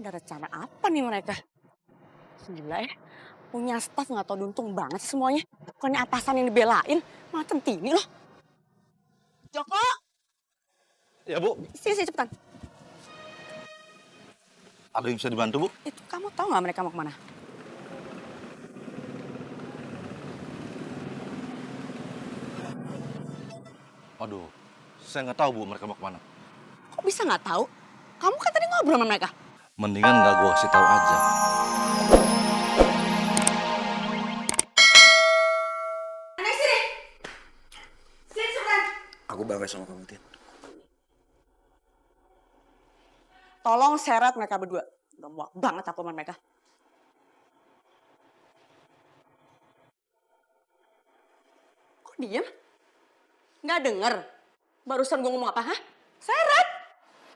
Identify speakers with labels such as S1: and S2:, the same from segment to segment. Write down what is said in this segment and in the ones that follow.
S1: Ada rencana apa nih mereka? Gila ya, punya staff nggak tau diuntung banget sih semuanya. Bukannya atasan yang dibelain, malah centini loh. Joko,
S2: Ya Bu,
S1: sini cepetan.
S2: ada yang bisa dibantu Bu?
S1: Itu kamu tahu nggak mereka mau kemana?
S2: Aduh, saya nggak tahu Bu mereka mau kemana.
S1: Kok bisa nggak tahu? Kamu kan tadi ngobrol sama mereka.
S2: Mendingan nggak gua kasih tahu aja.
S1: Naik sini. Sini cepetan.
S3: Aku bangga sama kamu, Tin.
S1: Tolong seret mereka berdua. Udah muak banget aku sama mereka. Kok diem? Nggak denger? Barusan gue ngomong apa, hah? Seret!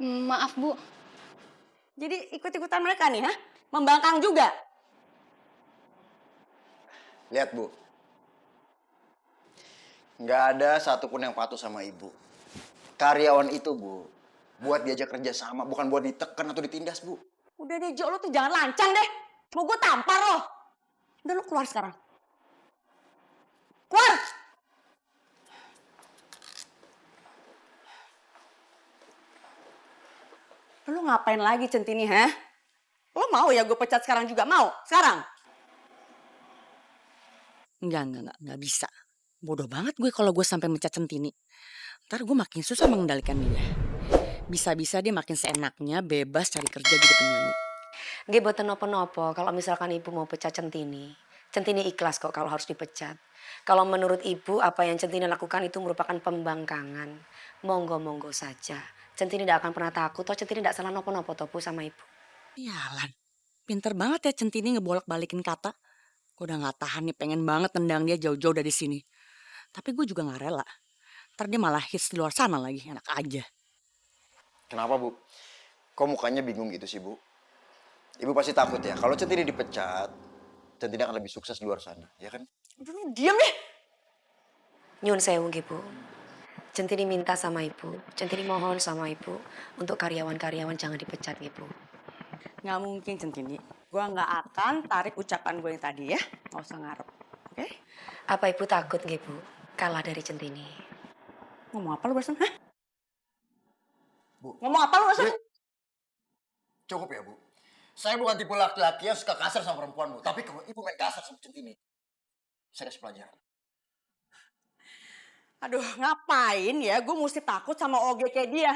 S4: Maaf, Bu.
S1: Jadi ikut-ikutan mereka nih, hah? Membangkang juga?
S3: Lihat, Bu. Nggak ada satupun yang patuh sama ibu. Karyawan itu, Bu, buat diajak kerja sama, bukan buat ditekan atau ditindas, Bu.
S1: Udah deh, Jo, lo tuh jangan lancang deh. Mau gue tampar lo. Udah, lo keluar sekarang. Keluar! Lo ngapain lagi Centini, ha? Lo mau ya gue pecat sekarang juga? Mau? Sekarang? Enggak bisa. Bodoh banget gue kalau gue sampai mecat Centini. Ntar gue makin susah mengendalikan dia. Bisa-bisa dia makin seenaknya bebas cari kerja jadi penyanyi.
S5: Nggih boten nopo-nopo kalau misalkan ibu mau pecat Centini. Centini ikhlas kok kalau harus dipecat. Kalau menurut ibu apa yang Centini lakukan itu merupakan pembangkangan. Monggo-monggo saja. Centini tidak akan pernah takut toh Centini tidak salah nopo-nopo toh Bu sama ibu.
S1: Iyalan, pinter banget ya Centini ngebolak-balikin kata. Gue udah gak tahan nih, pengen banget tendang dia jauh-jauh dari sini. Tapi gue juga gak rela. Ntar dia malah hits di luar sana lagi, enak aja.
S3: Kenapa, Bu? Kok mukanya bingung gitu sih, Bu? Ibu pasti takut ya, kalau Centini dipecat, Centini akan lebih sukses di luar sana, ya kan?
S1: Udah lu diam deh.
S5: Nyun sewu nggih Bu. Centini minta sama ibu, Centini mohon sama ibu untuk karyawan-karyawan jangan dipecat nggih Bu.
S1: Gak mungkin Centini. Gue gak akan tarik ucapan gue yang tadi ya. Gak usah ngarep. Oke?
S5: Apa ibu takut nggih Bu kalah dari Centini?
S1: Ngomong apa lu barusan? Hah?
S3: Bu.
S1: Ngomong apa lu barusan?
S3: Cukup ya, Bu. Saya bukan tipe laki-laki yang suka kasar sama perempuan, Bu. Tapi kalau ibu main kasar sama Centini, saya kasih pelajaran.
S1: Aduh, ngapain ya gue mesti takut sama OG kayak dia?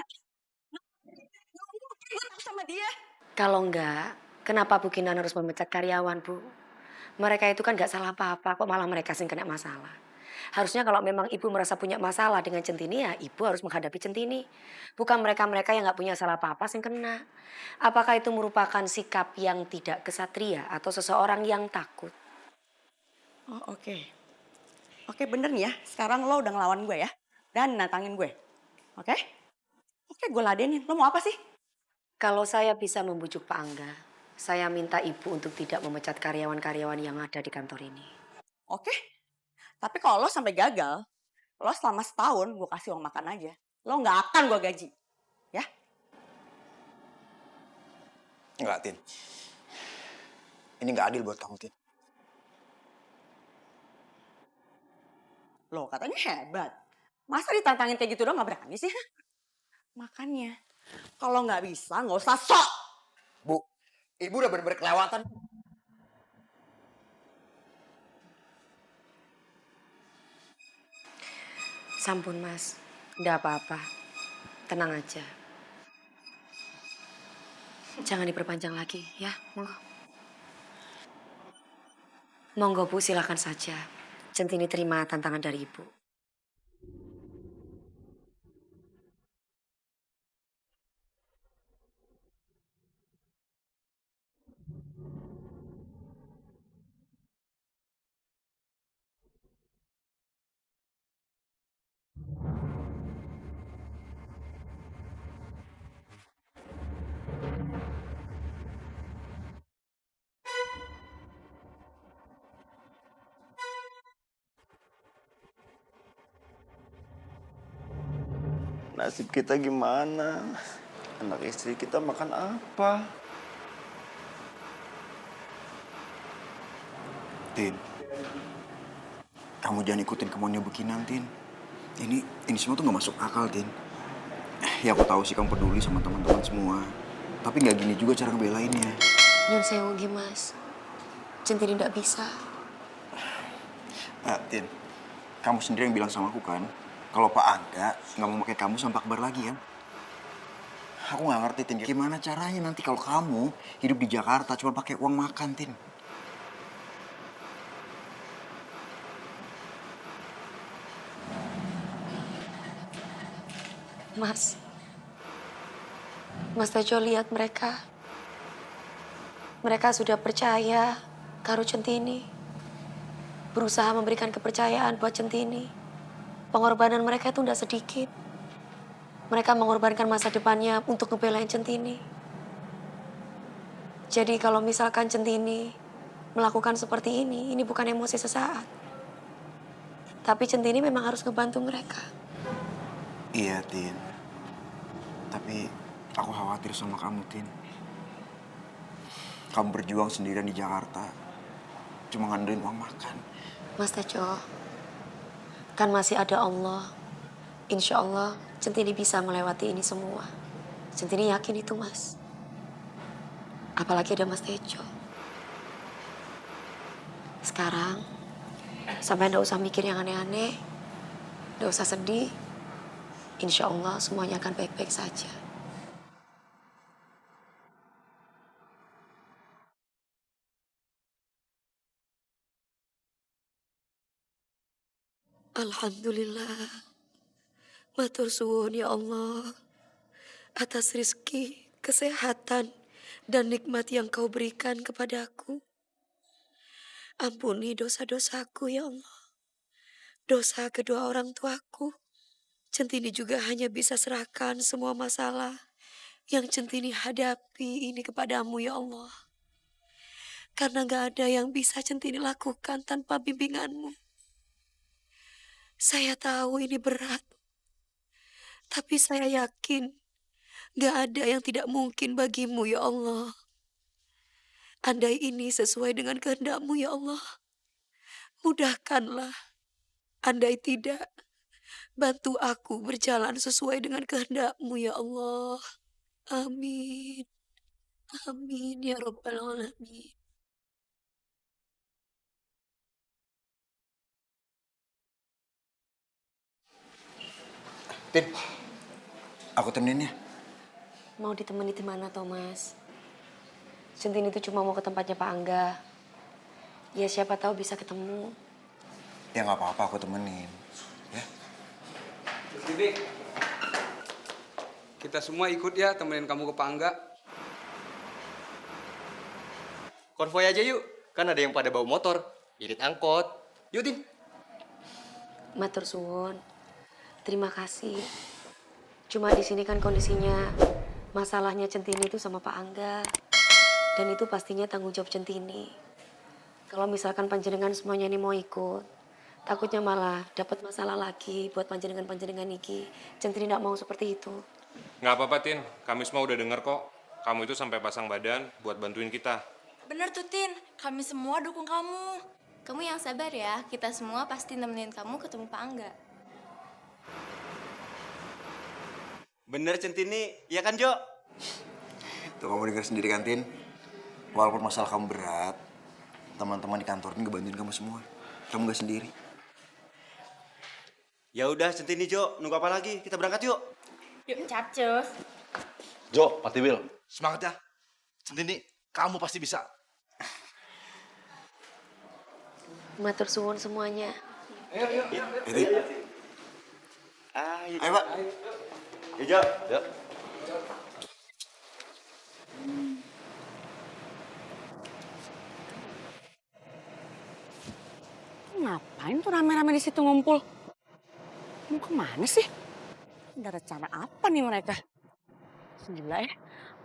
S1: Gue takut sama dia.
S5: Kalau enggak, kenapa Bu Kinan harus memecat karyawan, Bu? Mereka itu kan gak salah apa-apa, kok malah mereka sing kena masalah. Harusnya kalau memang ibu merasa punya masalah dengan Centini, ya ibu harus menghadapi Centini. Bukan mereka-mereka yang gak punya salah apa-apa sing kena. Apakah itu merupakan sikap yang tidak kesatria atau seseorang yang takut?
S1: Oh oke. Oke bener nih ya, sekarang lo udah ngelawan gue ya. Dan nantangin gue. Oke? Oke gue ladenin, lo mau apa sih?
S5: Kalau saya bisa membujuk Pak Angga, saya minta ibu untuk tidak memecat karyawan-karyawan yang ada di kantor ini.
S1: Oke? Tapi kalau lo sampai gagal, lo selama setahun gue kasih uang makan aja. Lo gak akan gue gaji. Ya?
S3: Enggak, Tin. Ini nggak adil buat kamu, Tin.
S1: Lo katanya hebat. Masa ditantangin kayak gitu doang gak berani sih? Hah? Makanya, kalau gak bisa gak usah sok.
S3: Bu, ibu udah bener-bener kelewatan.
S5: Sampun Mas, nggak apa-apa. Tenang aja. Jangan diperpanjang lagi ya, monggo. Monggo Bu, silakan saja. Centini terima tantangan dari Ibu.
S6: Nasib kita gimana? Anak istri kita makan apa?
S3: Tin, kamu jangan ikutin kemauannya Bu Kinan, Tin. Ini semua tuh nggak masuk akal, Tin. Ya aku tahu sih kamu peduli sama teman-teman semua. Tapi nggak gini juga cara ngebelainnya.
S5: Nyun sewu Mas. Centini tidak bisa.
S3: Tin, kamu sendiri yang bilang sama aku kan, kalau Pak Angga nggak mau pakai kamu sama Pak Akbar lagi kan? Aku nggak ngerti, Tin. Gimana caranya nanti kalau kamu hidup di Jakarta cuma pakai uang makan, Tin?
S5: Mas Tejo lihat mereka. Mereka sudah percaya karo Centini. Berusaha memberikan kepercayaan buat Centini. Pengorbanan mereka itu tidak sedikit. Mereka mengorbankan masa depannya untuk ngebelain Centini. Jadi kalau misalkan Centini melakukan seperti ini bukan emosi sesaat. Tapi Centini memang harus ngebantu mereka.
S3: Iya, Tin. Tapi aku khawatir sama kamu, Tin. Kamu berjuang sendirian di Jakarta. Cuma ngandelin uang makan.
S5: Mas Tejo, kan masih ada Allah. Insya Allah Centini bisa melewati ini semua. Centini yakin itu, Mas. Apalagi ada Mas Tejo. Sekarang, sampai nggak usah mikir yang aneh-aneh. Nggak usah sedih. Insya Allah semuanya akan baik-baik saja. Alhamdulillah. Matur suwun ya Allah. Atas rizki, kesehatan, dan nikmat yang kau berikan kepadaku. Ampuni dosa-dosaku ya Allah. Dosa kedua orang tuaku. Centini juga hanya bisa serahkan semua masalah yang Centini hadapi ini kepadamu ya Allah. Karena gak ada yang bisa Centini lakukan tanpa bimbinganmu. Saya tahu ini berat. Tapi saya yakin gak ada yang tidak mungkin bagimu ya Allah. Andai ini sesuai dengan kehendak-Mu ya Allah, mudahkanlah. Andai tidak, bantu aku berjalan sesuai dengan kehendak-Mu ya Allah. Amin. Amin ya Rabbal Alamin.
S3: Tin, aku temenin ya.
S5: Mau ditemani di mana, Thomas? Centini itu cuma mau ke tempatnya Pak Angga. Ya siapa tahu bisa ketemu.
S3: Ya nggak apa-apa, aku temenin. Ya.
S4: Bibi, kita semua ikut ya temenin kamu ke Pak Angga.
S6: Konvoy aja yuk, kan ada yang pada bawa motor, irit angkot. Yuk, Tin.
S5: Matur suwun. Terima kasih. Cuma di sini kan kondisinya masalahnya Centini itu sama Pak Angga. Dan itu pastinya tanggung jawab Centini. Kalau misalkan panjenengan semuanya ini mau ikut, takutnya malah dapat masalah lagi buat panjenengan iki. Centini tidak mau seperti itu.
S7: Nggak apa-apa, Tin. Kami semua udah denger kok. Kamu itu sampai pasang badan buat bantuin kita.
S8: Bener tuh, Tin. Kami semua dukung kamu. Kamu yang sabar ya. Kita semua pasti nemenin kamu ketemu Pak Angga.
S6: Bener Centini, iya kan Jo?
S3: Tuh kamu dengar sendiri kan, Tin? Walaupun masalah kamu berat, teman-teman di kantor ini ngebantuin kamu semua. Kamu gak sendiri.
S6: Ya udah Centini Jo, nunggu apa lagi? Kita berangkat yuk.
S8: Yuk, capcus.
S2: Jo, Pak Tiwil, semangat ya. Centini, kamu pasti bisa.
S5: Matur suwun semuanya.
S3: Ayo, Pak.
S6: Ya Jo.
S2: Ya.
S1: Ngapain tuh rame-rame di situ ngumpul? Mau kemana sih? Ada rencana apa nih mereka? Gila ya,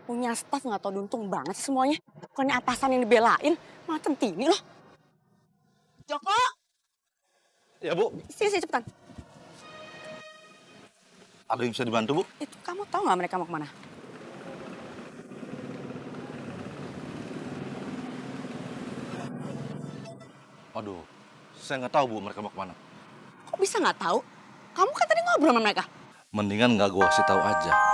S1: punya staff nggak tau diuntung banget sih semuanya. Bukannya atasan yang dibelain, malah Centini loh. Joko,
S2: Ya, Bu.
S1: sini cepetan.
S2: Ada yang bisa dibantu, Bu?
S1: Itu kamu tahu nggak mereka mau kemana?
S2: Aduh, saya nggak tahu Bu mereka mau kemana.
S1: Kok bisa nggak tahu? Kamu kan tadi ngobrol sama mereka.
S2: Mendingan nggak gua kasih tahu aja.